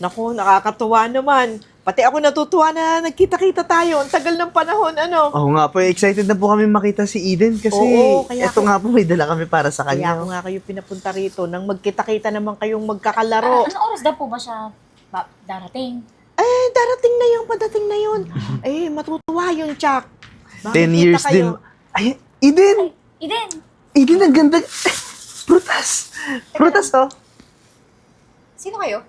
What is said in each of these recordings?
Naku, nakakatuwa naman. Pati ako natutuwa na nagkita-kita tayo. Ang tagal ng panahon, ano? Oo nga po, excited na po kami makita si Eden kasi Oo, kaya eto nga po, may dala kami para sa Kaya kanya. ako nga kayo pinapunta rito nang magkita-kita naman kayong magkakalaro. Anong oras daw po ba siya darating? Eh, darating na yun, padating na yun. Eh, matutuwa yun, Chuck. 10 years din. Ay, Eden! Eden! Eden, ang ganda. Prutas! Prutas, oh. Sino kayo?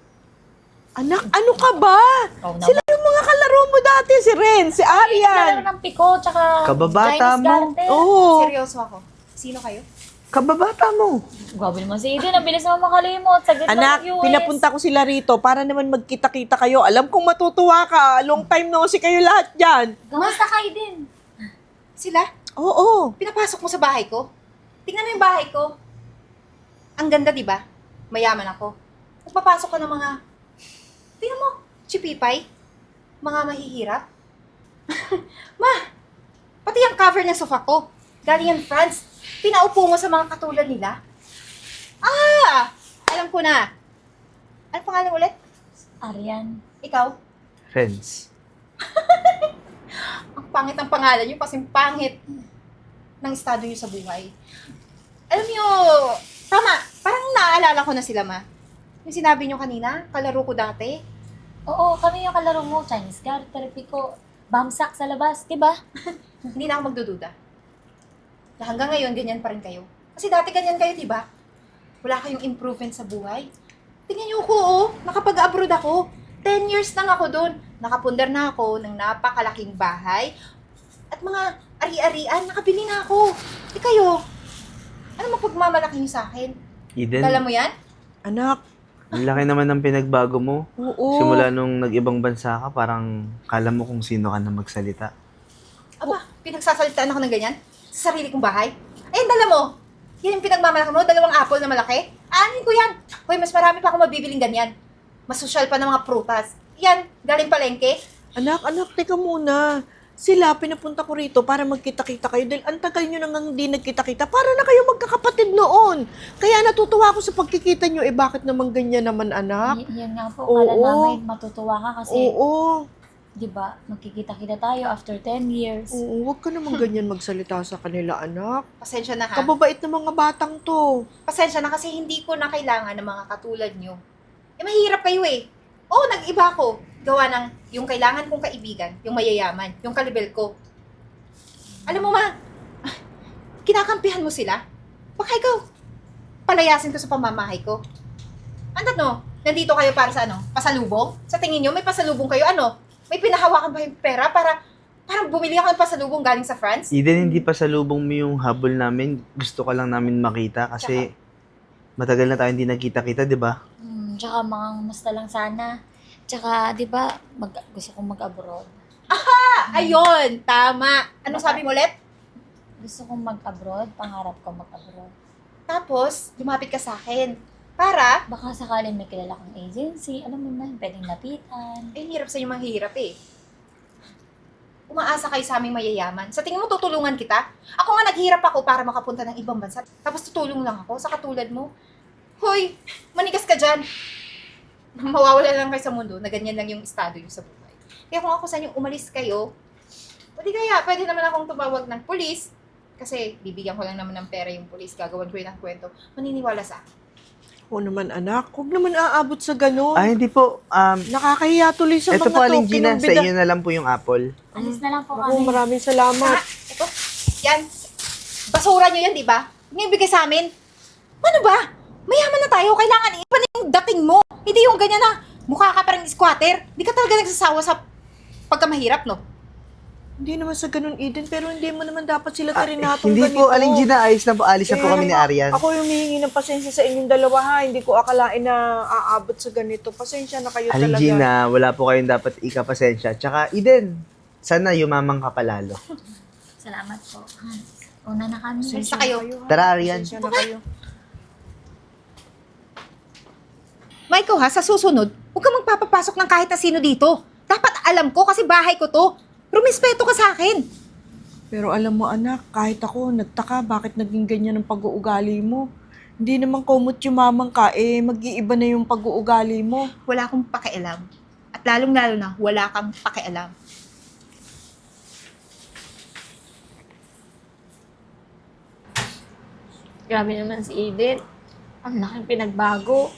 Anak, ano ka ba? Oh, no. Sila yung mga kalaro mo dati, si Ren, si Naglalaro Arian. ng piko, tsaka Kababata Chinese mo. garden. Oo. Seryoso ako. Sino kayo? Kababata mo. Grabe naman si Eden, ang bilis naman makalimot. Saglit Anak, lang US. pinapunta ko sila rito para naman magkita-kita kayo. Alam kong matutuwa ka. Long time no si kayo lahat dyan. Kamusta ka, Eden? Sila? Oo. Pinapasok mo sa bahay ko? Tingnan mo yung bahay ko. Ang ganda, di ba? Mayaman ako. Nagpapasok ka ng mga... Tingnan mo, chipipay. Mga mahihirap. Ma, pati yung cover ng sofa ko. Galing yan, France. Pinaupo mo sa mga katulad nila. Ah! Alam ko na. Ano pangalan ulit? Arian. Ikaw? Friends. Ang pangit ang pangalan niyo, kasing pangit ng estado niyo sa buhay. Alam niyo, tama, parang naaalala ko na sila, ma. Yung sinabi niyo kanina, kalaro ko dati. Oo, kami yung kalaro mo. Chinese garden, piko, bamsak sa labas, diba? Hindi na ako magdududa. Na hanggang ngayon, ganyan pa rin kayo. Kasi dati ganyan kayo, di ba? Wala kayong improvement sa buhay. Tingnan niyo ako, oh. Nakapag-abroad ako. 10 years lang ako doon. Nakapundar na ako ng napakalaking bahay. At mga ari-arian, nakabili na ako. Di kayo, ano mapagmamalaki niyo sa akin? Eden, Dala mo yan? Anak, ang laki naman ng pinagbago mo. oo. Simula nung nag-ibang bansa ka, parang kala mo kung sino ka na magsalita. Aba, pinagsasalitaan ako ng ganyan? Sa sarili kong bahay? Ayun, dala mo. Yan yung pinagmamalaki mo, 2 apple na malaki. Aanin ko yan. Hoy, mas marami pa akong mabibiling ganyan. Mas social pa ng mga prutas. Yan, galing palengke. Anak, teka muna. Sila, pinapunta ko rito para magkita-kita kayo dahil ang tagal nyo nang hindi nagkita-kita. Para na kayo magkakapatid noon. Kaya natutuwa ako sa pagkikita nyo. Eh, bakit naman ganyan naman, anak? Yan nga po, Oo. kala namin matutuwa ka kasi, Oo. diba, magkikita-kita tayo after 10 years. Oo, huwag ka naman ganyan magsalita sa kanila, anak. Pasensya na ha. Kababait ng mga batang to. Pasensya na kasi hindi ko na kailangan ng mga katulad nyo. Eh, mahirap kayo eh. Oo, nag-iba ako. Gawa ng yung kailangan kong kaibigan, yung mayayaman, yung kalibel ko. Alam mo, ma, kinakampihan mo sila. Baka ikaw, palayasin ko sa pamamahay ko. Ano, nandito kayo para sa ano? Pasalubong? Sa tingin nyo, may pasalubong kayo? Ano? May pinahawakan ba yung pera para parang bumili ako ng pasalubong galing sa France? Eden, hindi pa salubong mo yung habol namin. Gusto ka lang namin makita kasi matagal na tayo hindi nagkita-kita, di ba? Tsaka mga musta lang sana. Tsaka, diba, gusto kong mag-abroad. Ayun, tama. Ano sabi mo ulit? Gusto kong mag-abroad, pangarap ko mag-abroad. Tapos, lumapit ka sa akin. Para, Baka sakaling may kilala kang agency, alam mo na, pwedeng lapitan. eh, hirap sa inyo manghihirap eh. Umaasa kayo sa aming mayayaman. Sa tingin mo, tutulungan kita? Ako nga naghihirap ako para makapunta ng ibang bansa. Tapos tutulong lang ako sa katulad mo. Hoy, manigas ka dyan. Mawawala lang kayo sa mundo na ganyan lang yung estado yung sa buhay. Kaya kung ako sa inyo umalis kayo, o di kaya, pwede naman akong tumawag ng pulis. Kasi bibigyan ko lang naman ng pera yung pulis, gagawan ko yun ng kwento. Maniniwala sa akin. Oo naman, anak. Huwag naman aabot sa ganun. Ah, hindi po. Nakakahiya tuloy sa Ito mga po, to. Aling Gina, sa Kinumbida- inyo na lang po yung apple. Alis na lang po Naku, kami. maraming salamat. Ito, yan. Basura nyo yan, di ba? Huwag nyo ibigay sa amin. Ano ba? Mayaman na tayo. Kailangan iba na yung dating mo. Hindi yung ganyan na mukha ka parang squatter. Hindi ka talaga nagsasawa sa pagkamahirap, no? Hindi naman sa ganun, Eden, pero hindi mo naman dapat sila tarinatong Hindi ganito. po, Aling Gina, ayos na po. Alis na po Kaya kami ni naman, Arian. Ako yung humihingi ng pasensya sa inyong dalawa, ha. Hindi ko akalain na aabot sa ganito. Pasensya na kayo Aling talaga. Gina, wala po kayong dapat ikapasensya. Tsaka, Eden, sana yumamang ka palalo. Salamat po. Una na kami. Basta kayo. ha. Tara, Arian. Pasensya na kayo. Michael, ha, sa susunod, huwag ka magpapapasok ng kahit na sino dito. Dapat alam ko kasi bahay ko to. Rumispeto ka sa akin. Pero alam mo, anak, kahit ako, nagtaka bakit naging ganyan ang pag-uugali mo. Hindi naman kumot yumamang ka, mag-iiba na yung pag-uugali mo. Wala akong pakialam. At lalong-lalo na, wala kang pakialam. Grabe naman si Eden. Ang laking pinagbago.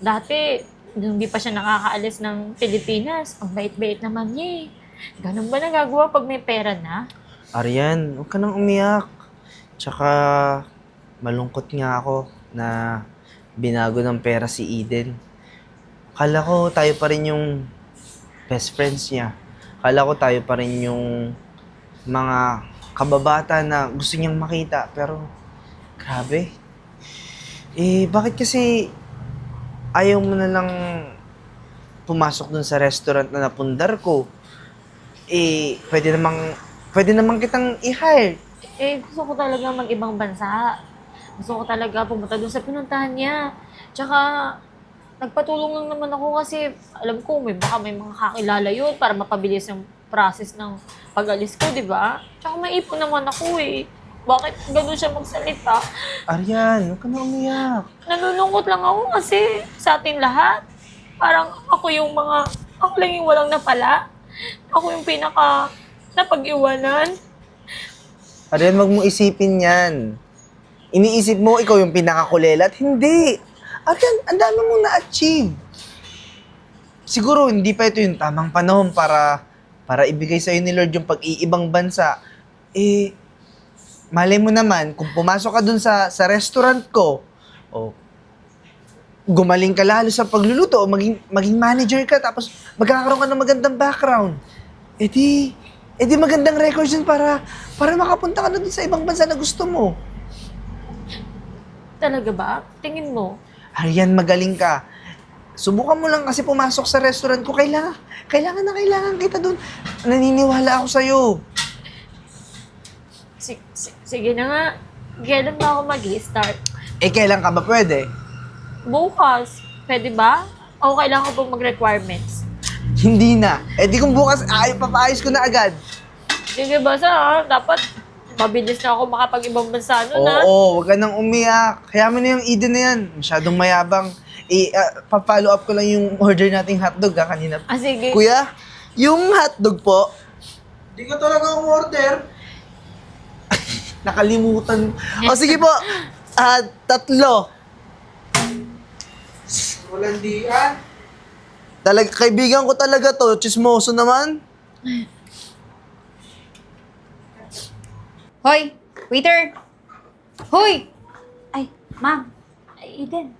Dati, nung di pa siya nakakaalis ng Pilipinas, ang bait-bait naman niya eh. Ganun ba nagagawa pag may pera na? Arian, huwag ka nang umiyak. Tsaka, malungkot nga ako na binago ng pera si Eden. Akala ko tayo pa rin yung best friends niya. Akala ko tayo pa rin yung mga kababata na gusto niyang makita. Pero, grabe. Bakit kasi ayaw mo na lang pumasok dun sa restaurant na napundar ko? Pwede namang kitang i-hire. Gusto ko talaga mag-ibang bansa. Gusto ko talaga pumunta doon sa pinuntahan niya. Tsaka, nagpatulong lang naman ako kasi alam ko baka may mga kakilala yun para mapabilis yung process ng pag-alis ko, di ba? Tsaka may ipon naman ako eh. Bakit ganun siya magsalita? Arian, huwag ka na umiyak. Nalulungkot lang ako kasi sa ating lahat. Parang ako lang yung walang napala. Ako yung pinaka napag-iwanan. Arian, wag mong isipin yan. Iniisip mo, ikaw yung pinakakulelat? Hindi. Arian, ang dami mong na-achieve. Siguro, hindi pa ito yung tamang panahon para ibigay sa'yo ni Lord yung pag-iibang bansa. Malay mo naman, kung pumasok ka dun sa restaurant ko, gumaling ka lalo sa pagluluto, o maging manager ka, tapos magkakaroon ka ng magandang background. Di magandang records yun para makapunta ka na dun sa ibang bansa na gusto mo. Talaga ba? Tingin mo? Arian, magaling ka. Subukan mo lang kasi pumasok sa restaurant ko. Kailangan kita dun. Naniniwala ako sa'yo. Sige na nga. Kailan ba ako mag-i-start? Kailan ka ba pwede? Bukas. Pwede ba? O kailangan ko pong mag-requirements? Hindi na. Di kung bukas, papaayos ko na agad. Sige, basta dapat mabilis na ako makapag-ibang bansa nun, ha? Oo, huwag ka nang umiyak. Kaya mo na yung Eden na yan. Masyadong mayabang. Pa-follow up ko lang yung order nating hotdog kanina. Sige. Kuya, yung hotdog po. Di ko talaga umorder. Nakalimutan. Sige po. 3. Walandian. Kaibigan ko talaga to. Chismoso naman. Hoy! Waiter! Hoy! Ay, ma'am. Ay, Eden.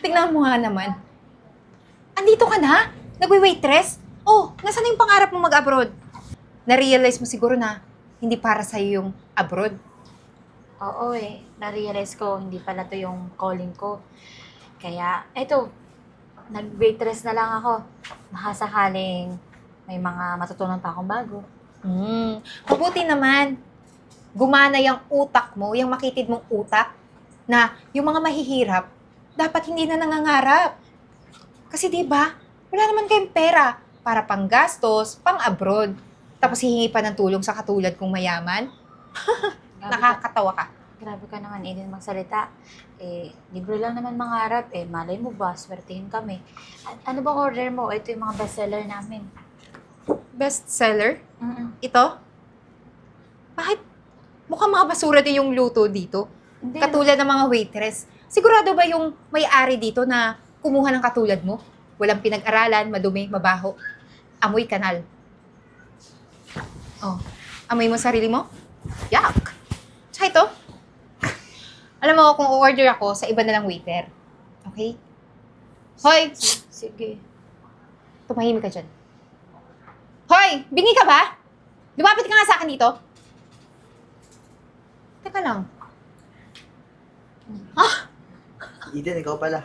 Tingnan mo nga naman. Andito ka na? Nagwe-waitress? Nasaan na yung pangarap mo mag-abroad? Na-realize mo siguro na hindi para sa'yo yung abroad. Oo na-realize ko, hindi pala to yung calling ko. Kaya, eto, nag-waitress na lang ako. Nakasakaling may mga matutunan pa akong bago. Mabuti naman. Gumana yung utak mo, yung makitid mong utak, na yung mga mahihirap, dapat hindi na nangangarap. Kasi di ba wala naman kayong pera para panggastos, pang-abroad. Tapos hihingi pa ng tulong sa katulad kong mayaman. Nakakatawa ka. Grabe ka naman, Eden, magsalita. Libre lang naman mangarap. Malay mo ba, swertihin kami. Ano bang order mo? Ito yung mga bestseller namin. Bestseller? Ito? Bakit mukhang mga basura din yung luto dito? Hindi, Katulad ng mga waitress. Sigurado ba yung may-ari dito na kumuha ng katulad mo? Walang pinag-aralan, madumi, mabaho. Amoy kanal. Amoy mo sarili mo? Yuck! Tsaka ito? Alam mo, kung o-order ako, sa iba na lang waiter. Okay? Hoy! Sige. Tumahimik ka dyan. Hoy! Bingi ka ba? Lumapit ka nga sa akin dito. Teka lang. Eden, ikaw pala.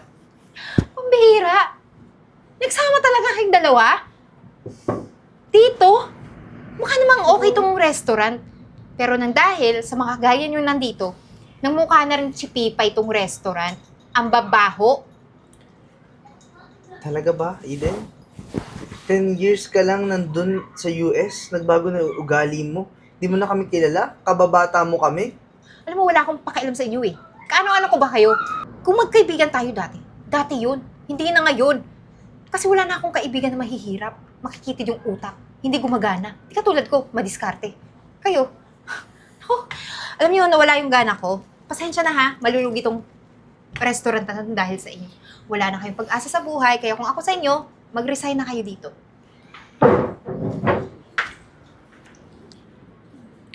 Ang bihira. Nagsama talaga kayong dalawa? Dito? Mukha namang okay tong restaurant. Pero nang dahil sa mga gaya nyo nandito, nang mukha na rin si Pipa itong restaurant. Ang babaho. Talaga ba, Eden? 10 years ka lang nandun sa US, nagbago na yung ugali mo. Di mo na kami kilala? Kababata mo kami? Alam mo, wala akong pakialam sa inyo eh. Kaano-ano ko ba kayo? Kung magkaibigan tayo dati yun. Hindi na ngayon. Kasi wala na akong kaibigan na mahihirap. Makikitid yung utak. Hindi gumagana. Di katulad ko, madiskarte. Kayo, oh, alam niyo, nawala yung gana ko. Pasensya na ha, malulugi tong restaurant na to dahil sa inyo. Wala na kayong pag-asa sa buhay, kaya kung ako sa inyo, mag-resign na kayo dito.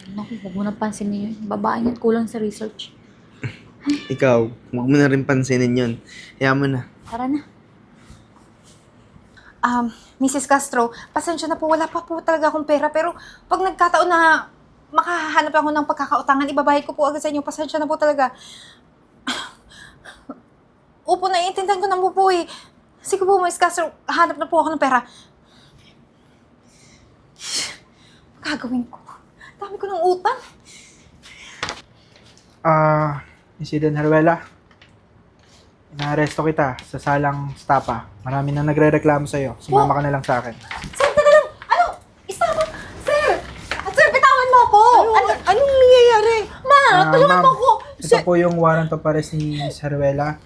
Naku, huwag mo nang pansinin yun. Babae yan, kulang sa research. Ikaw, huwag mo na rin pansinin yun. Hayaan mo na. Tara na. Mrs. Castro, pasensya na po, wala pa po talaga akong pera, pero pag nagkataon na makahanap ako ng pagkakautangan, ibabayad ko po agad sa inyo. Pasensya na po talaga. Opo, naiintindihan ko na po eh. Sige po, Mrs. Castro, hanap na po ako ng pera. Gagawin ko. Dami ko ng utang. Miss Eden Haruela, inaaresto kita sa salang stapa. Marami na nagre-reklamo sa'yo. Sumama ka na lang sa akin. Sir, teka lang! Ano? Istama! Sir! Sir, bitawan mo ako! Anong nangyayari? Ma, tulungan Ma'am, mo ako! ito po yung warrant of arrest ni Miss Haruela.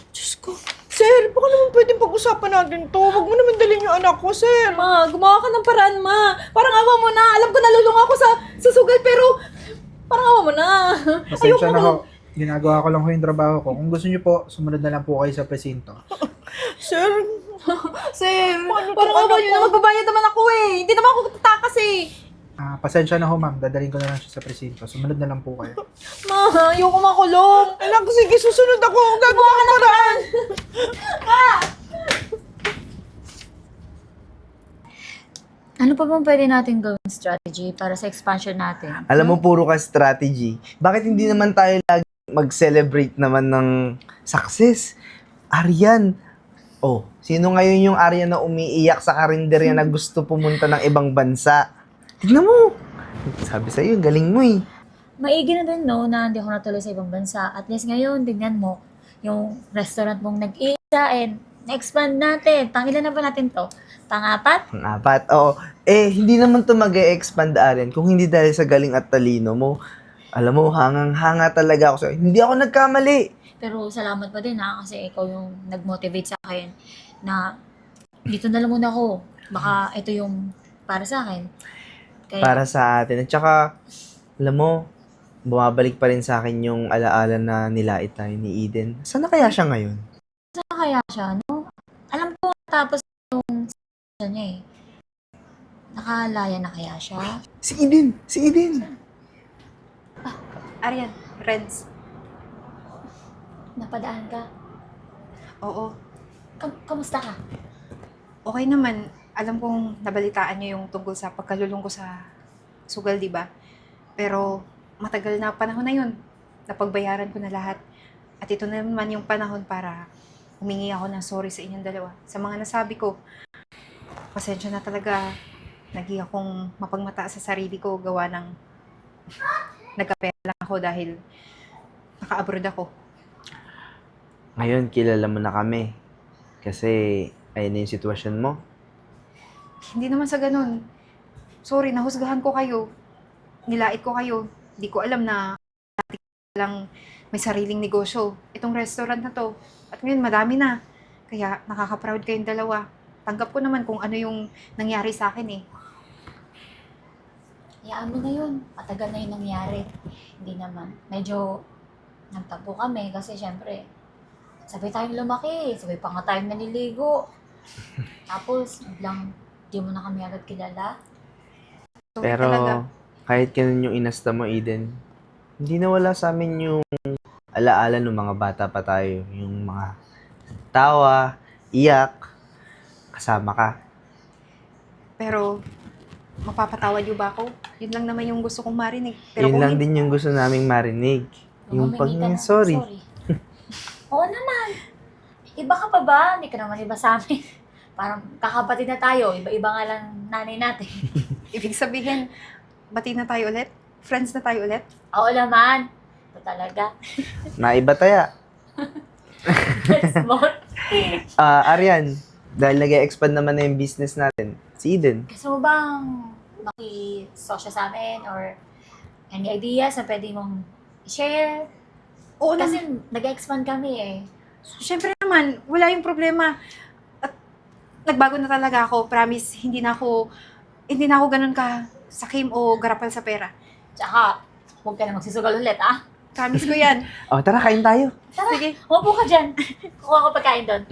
Diyos ko. Sir, baka naman pwedeng pag-usapan natin to. Huwag mo naman dalhin yung anak ko, sir. Ma, gumawa ka ng paraan, ma. Parang awa mo na. Alam ko nalulung ako sa sugal, pero parang awa mo na. Pasensya na ho. Ginagawa ko lang ho yung trabaho ko. Kung gusto niyo po, sumunod na lang po kayo sa presinto. Sir, Sir, Paano parang to, awa anak niyo ko? na. Magbabayad naman ako eh. Hindi naman ako tatakas eh. Pasensya na ho, ma'am. Dadalhin ko na lang siya sa presinto. Sumunod na lang po kayo. Ma, ayoko makulong. anak, sige, susunod ako. Gagawa ka ng paraan. Ano pa bang pwede natin gawin strategy para sa expansion natin? Alam mo, puro ka strategy. Bakit hindi naman tayo lagi mag-celebrate naman ng success? Aryan. Oh, sino ngayon yung Aryan na umiiyak sa karinderya na gusto pumunta ng ibang bansa? Tignan mo. Sabi sa'yo, galing mo eh. Maigi na din, no, na hindi ako natuloy sa ibang bansa. At least ngayon, tignan mo, yung restaurant mong nag-iisa and na-expand natin. Pangilan na ba natin to? Pang-apat? Ang apat. Oo. Hindi naman to mag-e-expand, Aryan, kung hindi dahil sa galing at talino mo. Alam mo, hangang-hanga talaga ako sa'yo. Hindi ako nagkamali. Pero salamat pa din ha, kasi ikaw yung nag-motivate sa akin na dito na lang muna ako. Baka ito yung para sa akin. Kaya, Para sa atin. At saka, alam mo, bumabalik pa rin sa akin yung alaala na nilait tayo ni Eden. Saan na kaya siya ngayon? saan kaya siya, no? Alam ko, tapos yung niya eh. Nakalaya na kaya siya? Si Eden! Si Eden! Arian, Renz. Napadaan ka? Oo, Kamusta ka? okay naman. Alam kong nabalitaan niyo yung tungkol sa pagkalulong ko sa sugal, di ba? Pero matagal na panahon na yun. Napagbayaran ko na lahat. At ito na naman yung panahon para humingi ako ng sorry sa inyong dalawa. Sa mga nasabi ko, pasensya na talaga. Naging akong mapagmata sa sarili ko gawa ng nagkapera lang ako dahil naka-abroad ako. Ngayon, kilala mo na kami. Kasi, ayun na yung sitwasyon mo. Hindi naman sa ganun. Sorry, nahusgahan ko kayo. Nilait ko kayo. Di ko alam na dati lang may sariling negosyo. Itong restaurant na to. At ngayon, madami na. Kaya nakaka-proud kayong dalawa. Tanggap ko naman kung ano yung nangyari sa akin eh. Hayaan mo na yun. Matagal na yun nangyari. Hindi naman. Medyo nagtampo kami kasi syempre, sabay tayong lumaki. Sabay pa nga tayong naliligo. Tapos, biglang di mo na kami agad kilala. Sorry Pero, talaga. kahit ganun yung inasta mo, Eden, hindi nawala sa amin yung alaala ng mga bata pa tayo. Yung mga tawa, iyak, kasama ka. Pero, mapapatawad niyo ba ako? Yun lang naman yung gusto kong marinig. Pero Yun kung lang hindi- din yung gusto naming marinig. Yung pag Humingi ka ng sorry. Oo naman. Iba ka pa ba? Hindi ka naman iba sa amin. Parang kakapatid na tayo. Iba-iba nga lang nanay natin. Ibig sabihin, bati na tayo ulit? Friends na tayo ulit? Oo naman. Ito talaga. Naiba taya. Small. Aryan, dahil nag-expand naman na yung business natin, si Eden. Gusto mo bang makisosyo sa amin or any ideas na pwede mong share? Oo Kasi naman. nag-expand kami eh. Siyempre naman, wala yung problema. At nagbago na talaga ako. Promise, hindi na ako ganun ka sakim o garapal sa pera. Tsaka, huwag ka na magsusugal ulit, ah. Promise ko yan. Oh, tara, kain tayo. Tara, sige. Umupo ka dyan. Kuha ko pagkain doon.